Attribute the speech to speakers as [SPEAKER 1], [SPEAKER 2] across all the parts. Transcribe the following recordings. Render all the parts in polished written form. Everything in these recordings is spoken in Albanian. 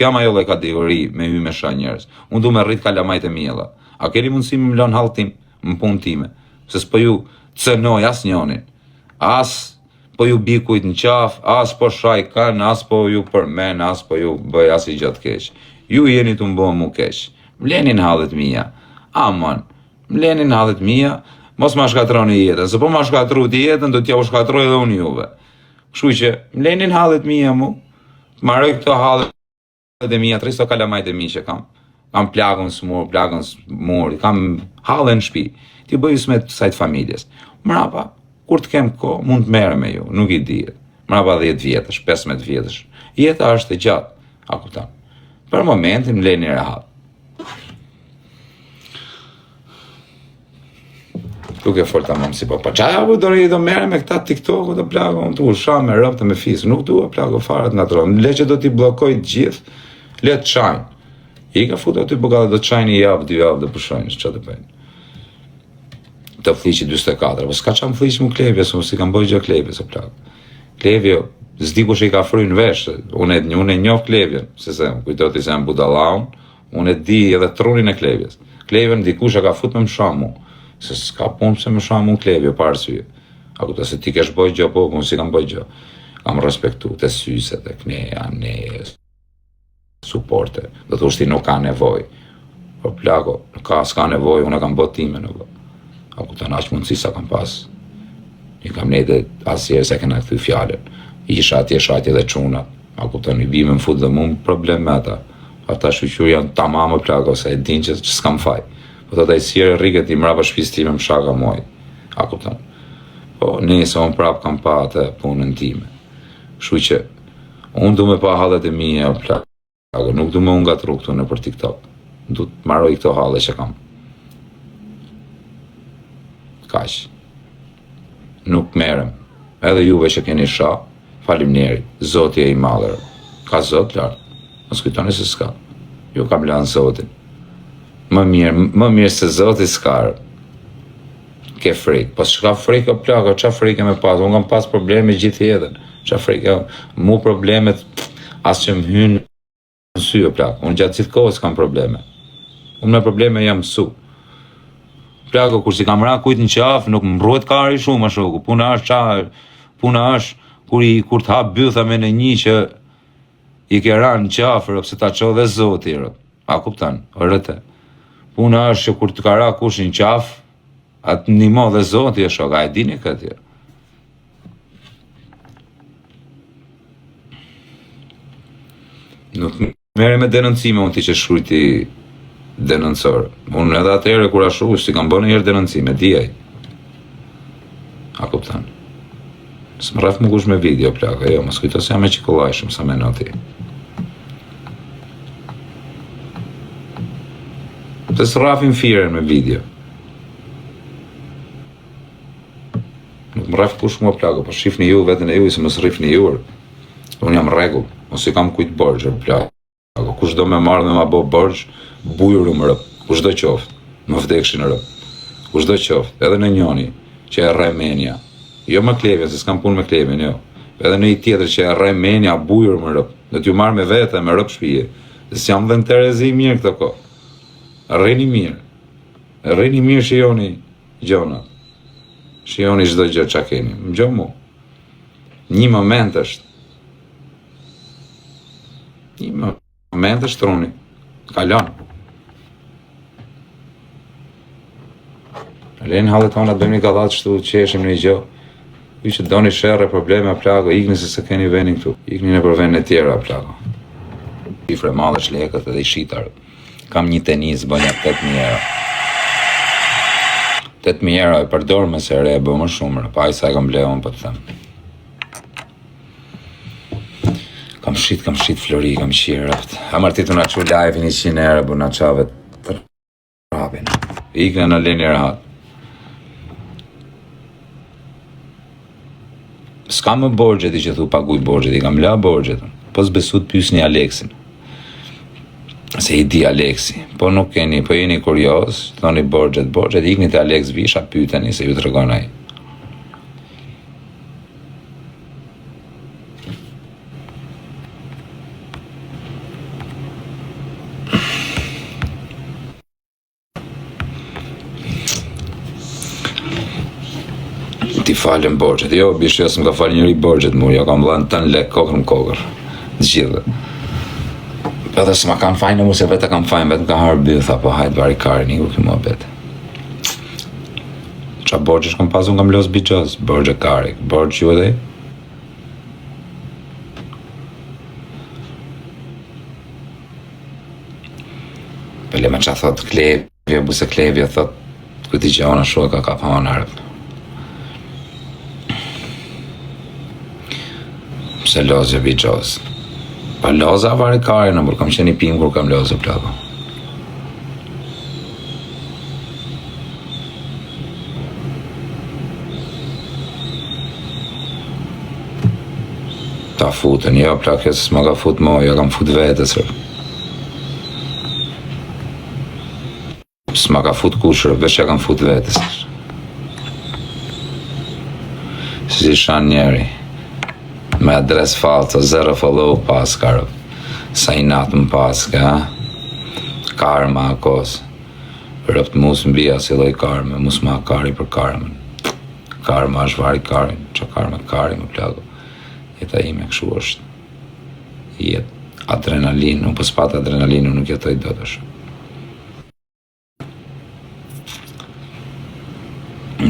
[SPEAKER 1] jam ajo lloj kategori me hy me sha njerëz. Unë du me rrit kalamajt e mjella. A keni mundësi me lën hall tim në punë time? Se s'po ju cënoj as njonin. As po ju bikujt në qaf, as po shaj kan, as po ju përmen, as po ju bëj as i gjatë keq. Ju jeni të mbo mu keq. Mlenin hallet mia. Aman, mlenin hallet mia, mos ma shkatroni jetën, se po ma shkatru ti jetën, do t'ja u shkatroj edhe unë juve. Kështu që, mlenin hallet mia mu, marroj këto hallet e mia, 300 kalamajt e mi që kam. Kam plagën smur, kam hallen në shtëpi. Ti bëj me sajt familjes. Mrapa, kur të kem kohë, mund të merrem me ju, nuk i dihet. Mrapa 10 vjetësh, 15 vjetësh. Jeta është e gjatë, a kupton. Për momentin mleni rehat. Nuk e fol tamam si po. Pa çaja do merrem me këta TikTok-u të plagë, unë tu usha me rrobë me fis. Nuk dua plagë fare të ngatroj. Le që do t'i bllokoj të gjithë, le të çajnë. I ka futur aty bogallë do të çajnë javë, 2 javë do pushojnë, çfarë të bëjnë. Të fliqi 44, po s'ka çam fliq mu Klevje, si kam bëj gjë Klevje se plagë. Klevje, s'di kush i ka fryn vesh, unë e njoh Klevjen, se kujtoti se jam budallaun, unë e di edhe trunin e Klevjes. Klevjen dikush e ka fut me mshamu. Se s'ka punë pse më shamu në Klevje, pa arsye. A kupton se ti kesh bëj gjë, po unë si kam bëj gjë. Kam respektu të syset e kneja, ne suporte. Do thosh ti nuk ka nevojë. Po plago, s'ka nevojë, unë kam bërë time në vë. A kupton aq mundësi sa kam pas. I kam nejtë asnjëherë se kena kthy fjalën. Isha atje dhe çuna. A kupton i bim në fut dhe mu problem me ata. Ata shoqëri janë tamam plago se e din që s'kam faj. Po të dajsire rriket i mrapa shpis time më shaka muaj. A kupton? Po nëse unë prap kam pa atë punën time. Kështu që unë du me pa hallet e mia plagë. Nuk du me unë gatru këtu në për TikTok. Du të marroj këto halle që kam. Kaq. Nuk merrem. Edhe juve që keni sha, faleminderit. Zoti e i madhër. Ka Zot lart. Mos kujtoni se s'ka. Ju kam lënë Zotin. Më mirë se Zoti s'ka. Ke frikë. Po s'ka frikë o plako, qa frikë me pas? Unë kam pas probleme gjithë jetën. Qa frikë? Mu problemet as që më hynë në sy o plako. Unë gjatë gjithë kohës kam probleme. Unë me probleme jam mësu. Plako, kur si kam ra kujt në qafë, nuk më mbrojt kari shumë a shoku. Puna është kur të hap bytha me në një që i ke ra në qafë, se ta qo dhe Zoti, a kuptan, rëte. Puna është që kur të ka ra kush në qaf, atë nimo dhe Zoti e shoka, e dini këtë. Nuk mere me denoncime unë ti që shkrujti denoncor. Unë edhe atëhere kur ashtu, si kam bërë njërë denoncime, dijaj. A kuptan. Së më rraf më kush me video, plaka, jo, më skujto se jam e qikollajshëm sa me noti. Të së rrafin firen me video. Nuk më rraf kush më plako, po shifni ju vetën e ju, se më së rrifni ju. Unë jam regull, ose kam kujt borgjë, plako. Kush do me marrë me ma bo borgjë, bujru më rëp. Kush do qoftë, më vdekshin rëp. Kush do qoftë, edhe në njoni, që e remenja. Jo me Klevjen, se s'kam punë me Klevjen, jo. Edhe në i tjetër që e remenja, bujru më rëp. Do t'ju marrë me vete, me rëp shpije. Dhe s'jam dhe në Terezi mirë këto ko. Rrini mirë shioni gjona. Shioni çdo gjë që keni. Më gjo mu. Një moment është. Një moment është truni. Kalon. Lenë hallet tona të bëjmë një kallat shtu, qeshim një gjë. Ju që doni sherre, probleme, plago, ikni se se keni venin këtu. Ikni në për venin e tjera, plago. Cifre madhe shlekët edhe i shitarët. Kam një tenis, bënja 8.000 euro. 8.000 euro e përdor me se re, bë më shumë, pa i sa e kam bleon, për të them. Kam shit flori, kam qirë. A martitu nga që live 100 euro, bu nga qave të rabin. Ikne në leni rahat. S'ka më borgjet i që thu paguj borgjet, i kam la borgjet. Po s'besu të pysni Aleksin. Se i di Aleksi, po nuk keni, po jeni kurios, thoni borgjet, ikni të Aleks Visha, pyteni se ju të regon ai. ti falen borxhet. Jo, bishë s'm ka falë njëri borxhet mu, jo kam dhënë tën lek kokër në kokër. Të gjithë. Edhe s'ma kanë fajnë mu se vetë kam fajnë, vetëm ka harë bëllë, tha po hajtë vari karin, iku ki mua betë. Qa borxhesh kam pasun kam los biqos, borxhe kari, borxh ju edhe? Pëlle me qa thot Klevje, buse Klevje thot, këti që ona shua ka pa në arëp. Pse lozë biqos? Pa loza vari kari, në për kam qeni pim kur kam lozë plako. Ta futën, jo plakës, s'ma ka fut mo, jo kam fut vetës. S'ma ka fut kushër, veç ja kam fut vetës. Si shan njeri. Me adres falco, 0 follow pas karë. Sa i natë më pas ka. Karma akos. Rëpt mus më bia si loj karme, mus ma kari për karmen. Karma është vari karin, që karme kari më plako. Jeta ime këshu është. Jetë adrenalin, nuk pës pat adrenalinu nuk jetoj do të shumë.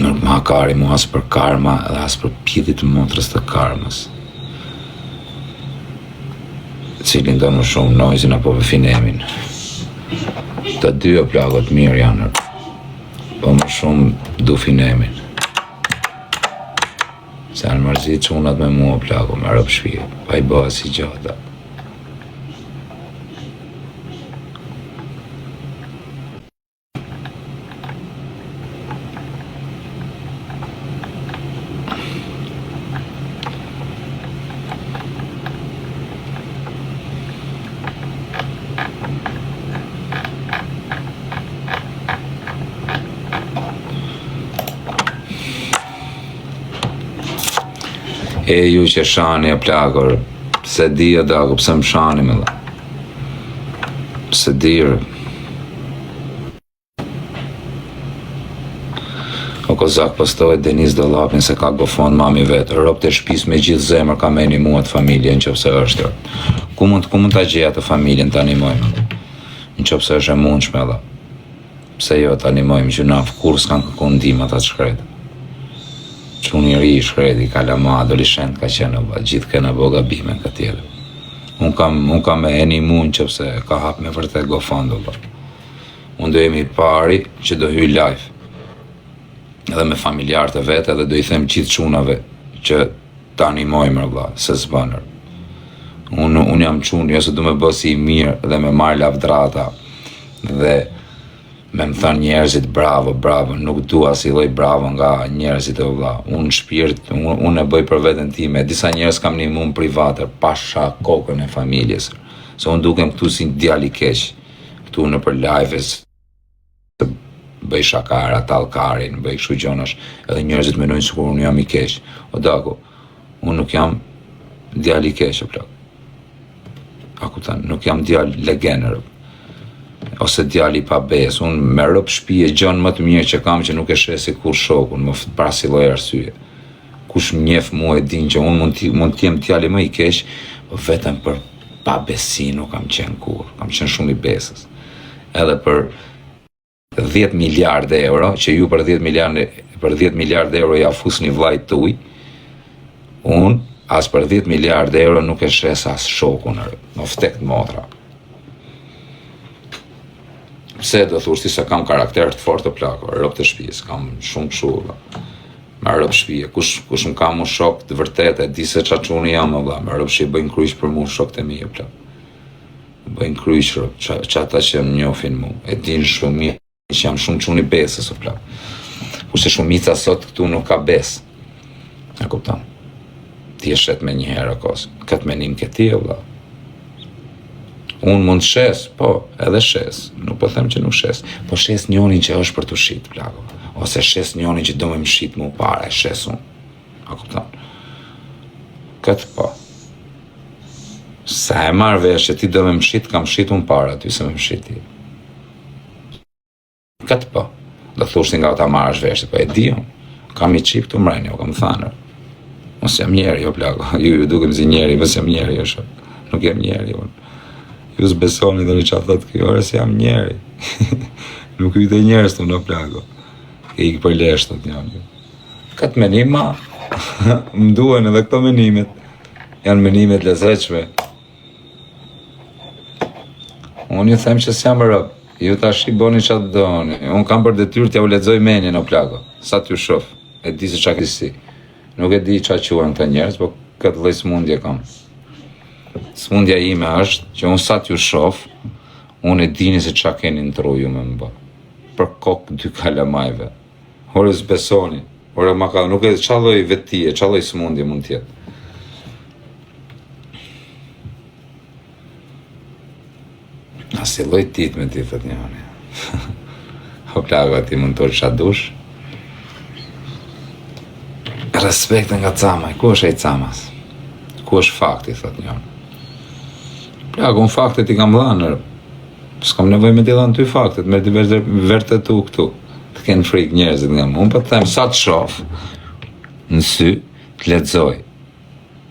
[SPEAKER 1] Nuk ma kari mu asë për karma edhe asë për pjidit motrës të karmës. Cilin do më shumë nojzin apo për finemin. Të dy o plagot mirë janë, po më shumë du finemin. Se në mërzit që unat me mua plago, me rëpë shpije, pa i bëha si gjata. E ju që shani e plakor, pse di e dago, pse më shani me dhe. Pse dirë. O kozak postohet Denis Dollapin se ka gofon mami vetë, ropë të shpis me gjithë zemër ka me animuat familje në qëpse është. Ku mund të gjeja të familjen të animojmë? Në qëpse është e mundshme dhe. Pse jo të animojmë që nafë kur s'kan këku ndima të shkretë. Që unë i ri i shkreti, kalama, adoleshent ka qenë, gjithë kena boga bime këtë tjede. Unë kam me eni mund që pëse ka hap me vërtet gofondo. Unë do jemi pari që do hyj live. Edhe me familjarë të vetë, edhe do i them gjithë qunave që ta animojmë rëvla, se s'bënër. Unë jam qunë, jo se du me bësi i mirë dhe me marrë lavdrata dhe me më thënë njerëzit bravo, nuk dua si loj bravo nga njerëzit e vëlla. Unë shpirt, unë e bëj për veten time, disa njerëz kam një mund private, pasha kokën e familjes. Se unë dukem këtu si djali keq, këtu në për lives, bëj shakara, talkarin, bëj kështu gjonash, edhe njerëzit menojnë sikur unë jam i keq. O dako, unë nuk jam djali keq, e plak. A kupton, nuk jam djali legener, ose djali pa bes, unë me rëp shpije gjënë më të mirë që kam që nuk e shesi kur shokun, më para si loj arsye. Kush më njef mu e din që unë mund t'jem djali më i keq, vetëm për pa besi nuk kam qenë kur, kam qenë shumë i besës. Edhe për 10 miliardë euro, që ju për 10 miliardë euro ja fusni vllajt tuaj, unë as për 10 miliardë euro nuk e shes as shokun, në ftekt motra. Pse do thush ti se kam karakter të fortë të plako, rëp të shpijës, kam shumë këshu, me rëp shpije, kush më kam mu shok të vërtet, e di se qa quni jam, me rëp shpije bëjnë kryq për mu shok të mi, bëjnë kryq rëp, që ata që më njofin mu, e din shumë mirë, që jam shumë quni besës, kurse shumica sot këtu nuk ka besë, e kuptam, ti e shet me një herë akos, këtë menim këti, unë mund shes, po, edhe shes, nuk po them që nuk shes, po shes njonin që është për të shit, plako, ose shes njonin që do me më shit mu pare, shes unë, a kupton? Këtë po. Sa e marrë vesh që ti do me më shit, kam shit unë pare, ty se me më shit ti. Këtë po. Do thushtin nga ta marrësh vesh, po e di unë. Kam i qip të mrejnë, jo kam thanë. Mos jam njeri, jo plako. Ju dukem si njeri, mos jam njeri, jo shë. Nuk jam njeri, unë. Ju s'besoni dhe një që thot kjo, ore si jam njeri. Nuk ju të njerës të në plako. E ikë për leshtët janë. Këtë menima, më duhen edhe këto menimet. Janë menimet lezeqme. Unë ju them që s'jam rëp. Ju tash i boni qatë doni. Unë kam për detyrë t'ja u lexoj menjen o plako. Sa t'ju shof. E di se qa kësi. Nuk e di qa quen të njerës, po këtë lloj smundje kam. Smundja ime është që unë sa t'ju shof, unë e dini se qa keni në tru ju me më bë. Për kokë 2 kalamajve. Ore s'besoni. Ore ma ka, nuk e qa lloj vetie, qa lloj smundje mund tjetë. Si lloj tit me ti, thët njëri. O plako, ti mund të qa dush. Respekt nga camaj, ku është e camas? Ku është fakti, thët njëri. Plako, unë faktet i kam dhanë, s'kam nevoj me t'i dhanë ty faktet, me t'i vërtetu këtu. Të kenë frikë njerëzit nga më. Unë për të them, sa të shof, në sy, të lexoj.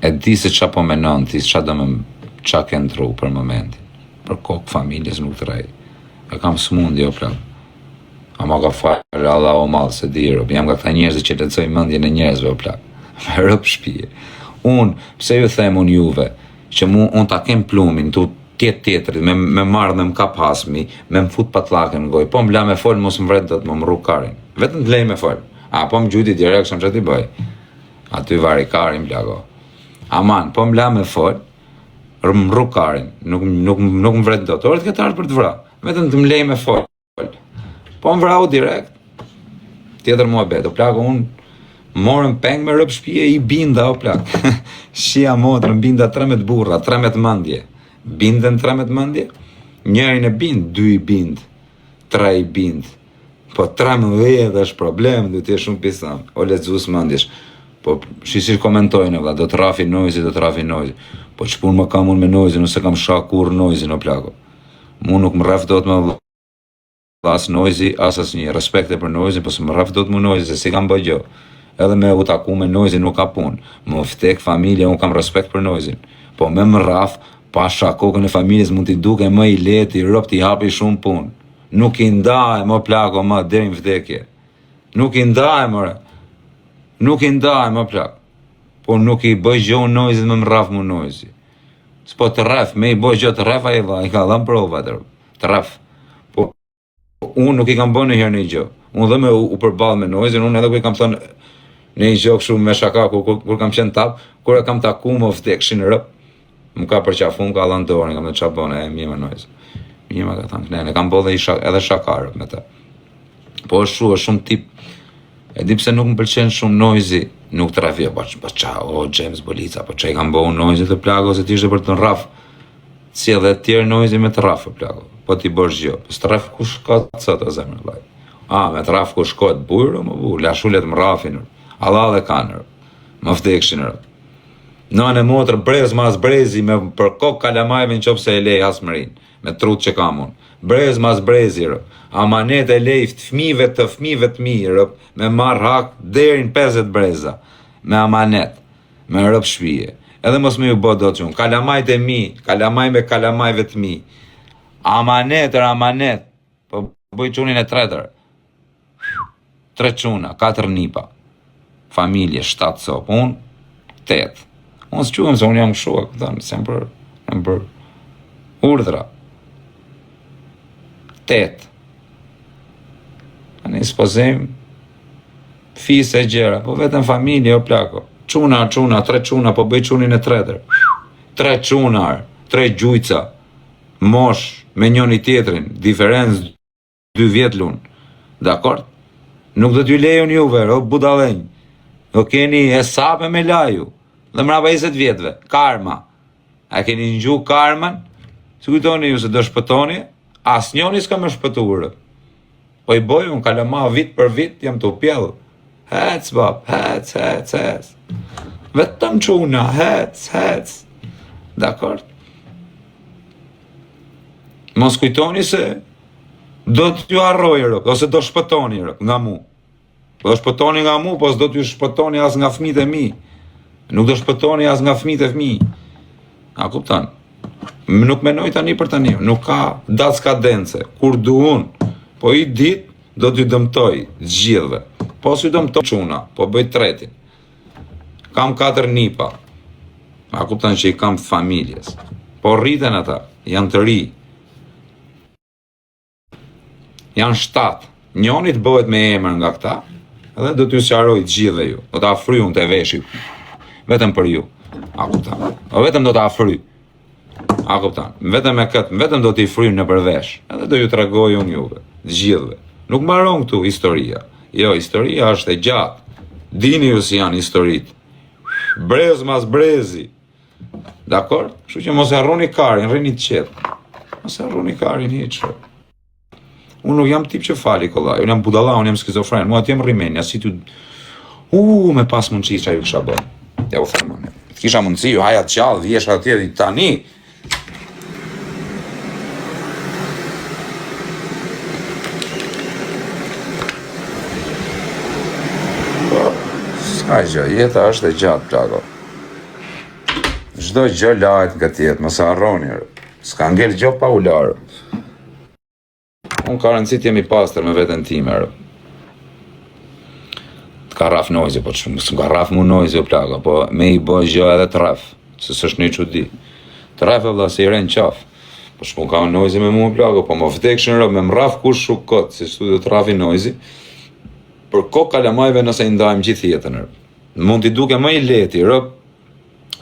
[SPEAKER 1] E di se qa po menon ti, qa ke ndru për momentin. Për kokë familjes nuk të rej. E kam smundje, o plak. Ama ka farë Allah o malë se di rëp. Jam nga këta njerëzit që lexoj mendjen e njerëzve, o plak. Me rëp shpije. Unë, pse ju them unë juve, që unë ta kem plumin, tu tjetrit, me marrë me m'ka pasmi, me m'fut patlakën në goj, po m'la me folë, mos m'vret dhe të më rrug karin. Vetëm t'lej me folë. A, po m'gjyti direkt, shumë që t'i bëj. Aty vari karin, plako. Aman, po m'la me folë, më rrug karin, nuk më vret do të orë të këtë ardhë për të vra, vetëm të më lej me folë. Po më vrau direkt, tjetër mua betë, o plako unë morën peng me rëp shpije i binda, o plak. Shia motrën, binda 13 burra, 13 mandje. Bindën 13 mandje? Njërin e bind, 2 i bind, 3 i bind. Po 13 është problem, du t'je shumë pisam, o lexues mandjesh. Po shisir komentojnë, vla, do të rafi noizi, Po që pun më kam unë me noizin, nëse kam shak kur noizin, o plako. Mu nuk më rref do të më as noizi, as një respekte për noizin, po se më rref do të më noizin, se si kam bëj gjo. Edhe me u taku me noizin nuk ka pun. Më ftek familje, unë kam respekt për noizin. Po me më rraf, pa shakokën e familjes mund t'i duke më i leti, rëp t'i hapi shumë pun. Nuk i ndaj, më plako, më deri në vdekje. Nuk i ndaj, mëre. Nuk i ndaj, më plako. Po nuk i bëj gjo noizit me më rraf mu noizi. S'po të rref, me i bëj gjo të rref a i ka dhëm prova të rref. Po unë nuk i kam bëj në herë në i gjo. Unë dhe me u përbal me noizin, unë edhe ku i kam thënë në i gjo këshu me shaka, kur kam qenë tap, kur e kam taku më vdekshin rëp, më ka përqafu, më ka dhënë dorën, kam dhe qa bëne, e mje me noiz. Mje me ka thënë kënene, kam bëj edhe shakarët me ta. Po është shumë tip. E di pse nuk më pëlqen shumë noizi, nuk të rafje, po qa, o James Bolica, po qa i kam bëhu noizi të plako, se ti ishte për të në raf, si edhe tjerë noizi me të raf, plako, po ti bërsh gjo, po së të raf ku shkot, sot o zemër, laj. A, me të raf ku shkot, bujrë, më bu, lashulet më rafin, Allah dhe kanër, më vdekshin, në në motër brez mas brezi, me për kokë kalamajve në qopë se e lej hasmërin, me trut që kam unë. Brez mas brezi, amanet e lejft fmive të mirë, me marrë hak derin 50 breza, me amanet, me rëp shpije. Edhe mos me ju bo do të qunë, kalamajt e mi, kalamaj me kalamajve të mi. Amanet, po bëj qunin e tretër. 3 quna, 4 nipa, familje, 7 sop, unë, 8. Unë së quëm se unë jam këshua, këtanë, se jam për urdhra. 8. Në ispozim, fise e gjera, po vetëm familje o plako. Quna, 3 quna, po bëj qunin e tretër. 3 qunar, 3 gjujca, mosh, me njoni tjetrin, diferencë 2 vjet lun. Dakord? Nuk do t'ju lejon juve, o budalenj. Do keni e sape me laju. Dhe mrapa 20 vjetve, karma. A keni ngju karman? Si kujtoni ju se do shpëtoni? As njoni s'ka me shpëturë. Po i boj, unë kalama vit për vit, jam të upjellë. Hec, bab, hec. Vetëm quna, hec. Dakord? Mos kujtoni se do t'ju arrojë, ose do shpëtoni, nga mu. Do shpëtoni nga mu, po s'do t'ju shpëtoni as nga fëmijët e mi. Nuk do shpëtoni as nga fëmijët e fëmij. A kupton? Nuk menoj tani për tani, nuk ka datë skadence. Kur du unë, po i dit, do t'ju dëmtoj gjithve. Po s'ju dëmtoj çuna, po bëj tretin. Kam 4 nipa. A kupton që i kam familjes. Po rriten ata, janë të ri. Janë 7. Njoni të bëhet me emër nga këta, edhe do t'ju sqaroj gjithve ju. Do t'a afry unë të veshi. Vetëm për ju. A kupton? Vetëm do t'a afry. A kupton? Vetëm me këtë, vetëm do t'i frym në përvesh. Edhe do ju tregoj unë juve, gjithve. Nuk mbaron këtu historia. Jo, historia është e gjatë. Dini ju si janë historitë. Brez mas brezi. Dakor? Kështu që mos e harroni karin, rrini të qetë. Mos e harroni karin hiç. Unë nuk jam tip që fali kollaj. Unë jam budalla, unë jam skizofren. Mua t'jem rrimenja, si t'ju... me pas mundësi që ju kisha bërë. Ja u them unë. Kisha mundësi, ju haja të qallë, vjesh atje dhe tani. Ska gjë, jeta është e gjatë, plako. Çdo gjë lahet nga tjetë, mos e harroni. S'ka ngel gjë pa u larë. Unë ka rëndësi t'jemi pastër me veten time. T'ka raf nojzi, po s'ka raf mu nojzi o plaka, po me i bëj gjë edhe të raf, se s'është një çudi. Të raf e vlla se i ren qaf. Po shku ka nojzi me mu o plaka, po më vdekshin rëb me mraf kush shuk kot, si studio të rafi nojzi, për kokë kalamajve nëse i ndajmë gjithë jetën. Mund t'i duke më i leti, rëb,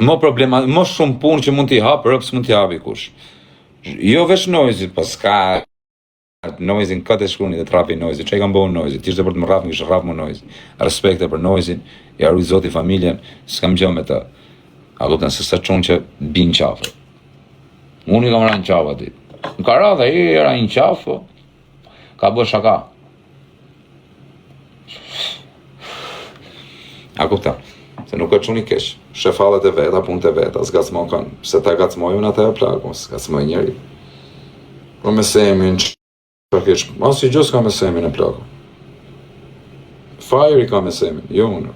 [SPEAKER 1] më problema, më shumë punë që mund t'i hapë, rëb s'mund t'i hapi kush. Jo veç nojzi, po s'ka noizin këtë e shkruni dhe trapi noizin, që i kam bëhu noizin, t'ishte për të më rraf, më kishë rraf më noizin, respekte për noizin, i arruj zoti familjen, s'kam gjë me të, a kupten se sa qunë që bin qafë. Unë i kam ranë qafë ati, në ka radhe i ranë qafë, ka bë shaka. A kupten, se nuk e qunë i kesh, shefallet e veta, punët e veta, s'gacmon kanë, se ta gacmojun atë e plakon, s'gacmoj njeri. Po me semin, përkeq, asë i gjës ka me semin e plako. Fajri ka me semin, jo unë.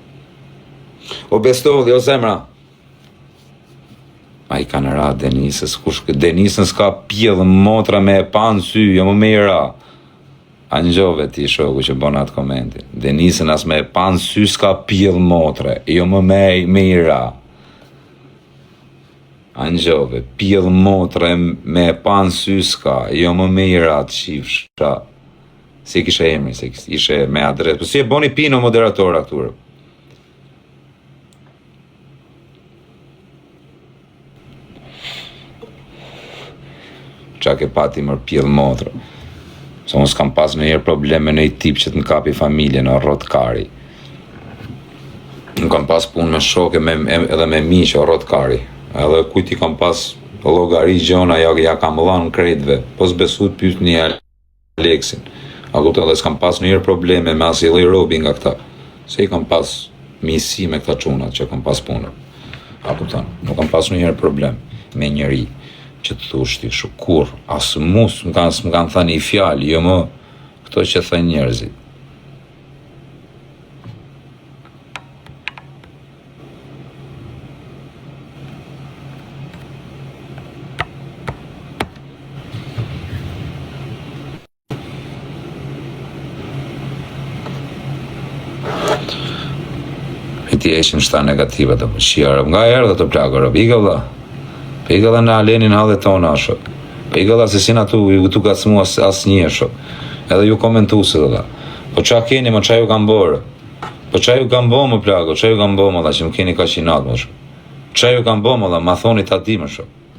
[SPEAKER 1] O bestodhi, o zemra. A i ka në ra Denisës, Denisën s'ka pjellë motra me e panë sy, jo më me i ra. A në gjove ti shoku që bon atë komentin. Denisën as me e panë sy s'ka pjellë motre, jo më me i ra. Angjove, pjellë motre me panë syska, jo më me i ratë shifësha. Si kishe emri, se ishe me adres. Po si e boni pino moderatora këture. Qa ke pati mërë pjellë motre. Se unë s'kam pas në njerë probleme në i tip që të n'kapi familje në rrot kari. Unë kam pas punë me shoke edhe me mi që rrot kari. Edhe kujti kam pas llogari gjona, ja kam dhanë kredve, po s'besu të pyet një Aleksin. A kupton, edhe s'kam pas ndonjëherë probleme me asnjë lloj robi nga këta. Se i kam pas misi me këta çunat që kam pas punën. A kupton, nuk kam pas ndonjëherë problem me njëri që të thush ti kështu kurr, as mus më kanë thënë një fjalë, jo më këto që thënë njerëzit. Ti eshin shta negativa të përshia, nga erë dhe të plakë, pika dhe në alenin halë tona, pika dhe se si na tu gacmu as një, edhe ju komentu se dhe, po qa keni, më qa ju kam bërë, po qa ju kam bërë më plakë, qa ju kam bërë më dhe që më keni ka qinat më qa ju kam bërë më dhe, ma thoni ta di më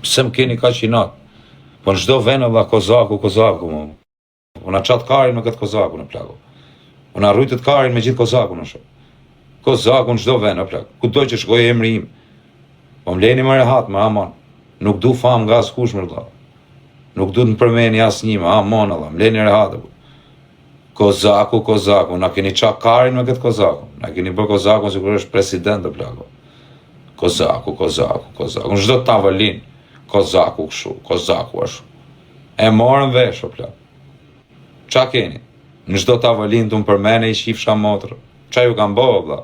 [SPEAKER 1] pse më keni ka qinat, po në shdo venë dhe kozaku më, unë a qatë karin me këtë kozaku në plakë, unë a rrujtët karin me gjithë kozaku në Kozaku në çdo vend, ku do që shkoj emri im. Po më leni më rehat, më amon. Nuk du fam nga askush më vëlla. Nuk du të më përmeni asnjë, më amon Allah, më leni rehat. Kozaku, na keni qa karin me këtë kozaku. Na keni bërë kozaku sikur është president të plako. Kozaku. Në çdo tavolin, kozaku kështu, kozaku ashtu. E morën vesh o plak. Qa keni? Në çdo tavolin të më përmeni i shifsha motrë. Qa ju kam bo, vlla?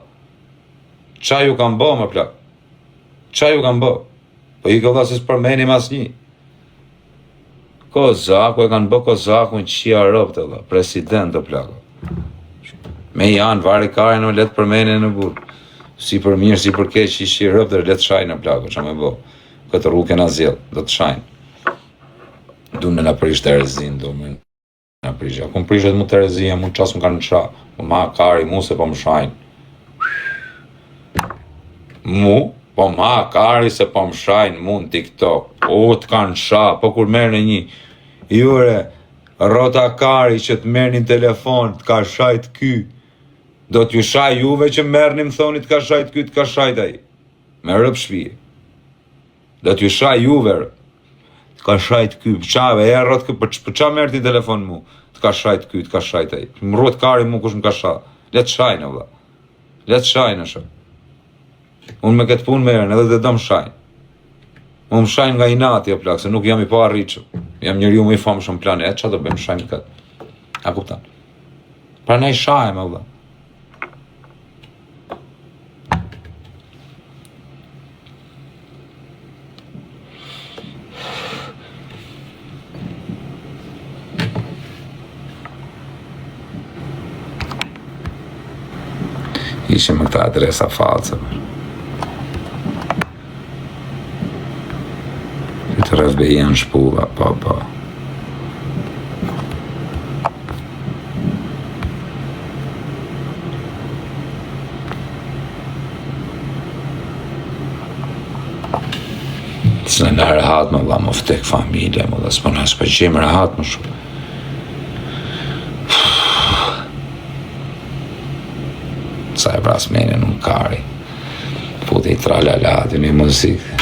[SPEAKER 1] Qa ju kam bo, më plak? Qa ju kam bo? Po i vlla se s'përmenim asnjë. Kozaku e kanë bë Kozakun qia rëpte, vlla, president o plak. Me janë vari kare në letë përmenin në burë. Si për mirë, si për keq, ishi rëpte, letë shajnë në plak, që me bo. Këtë rrugë na zjell, do të shajnë. Du me na prish të rezin, du me na prish. Akun prishet mu të rezin, mu qasë më kanë qa, ma kari mu se po më shajnë. Mu, po ma kari se po më shajnë mu në TikTok. O, të kanë qa, po kur merë në një, jure, rota kari që të merë një telefon, të ka shajt ky, do t'ju shaj juve që merë një më thoni të ka shajt ky, të ka shajt aji. Me rëp shpije. Do t'ju shaj juve, të ka shajt ky, qave, e rrot kë, për qa merë ti telefon mu, të ka shajt ky, të ka shajt aji. Më rrot kari mu kush më ka shaj. Letë shajnë, vlla. Letë shajnë, shë. Unë me këtë punë merën, edhe dhe do më shajnë. Unë më shajnë nga inati, o plak, se nuk jam i pa rriqë. Jam njëri më i famë shumë planet, qa do bëjmë shajnë këtë. A kuptan? Pra ne i shajmë, vlla. Ishim me këta adresa falcëve. Këtë rëzbe janë shpuva, po. Së në rehat me vla, më ftek familje, më dhe s'pona s'pëgjim rehat më shumë. Sa e pras menin unë kari. Puti i tralala, dy një muzikë.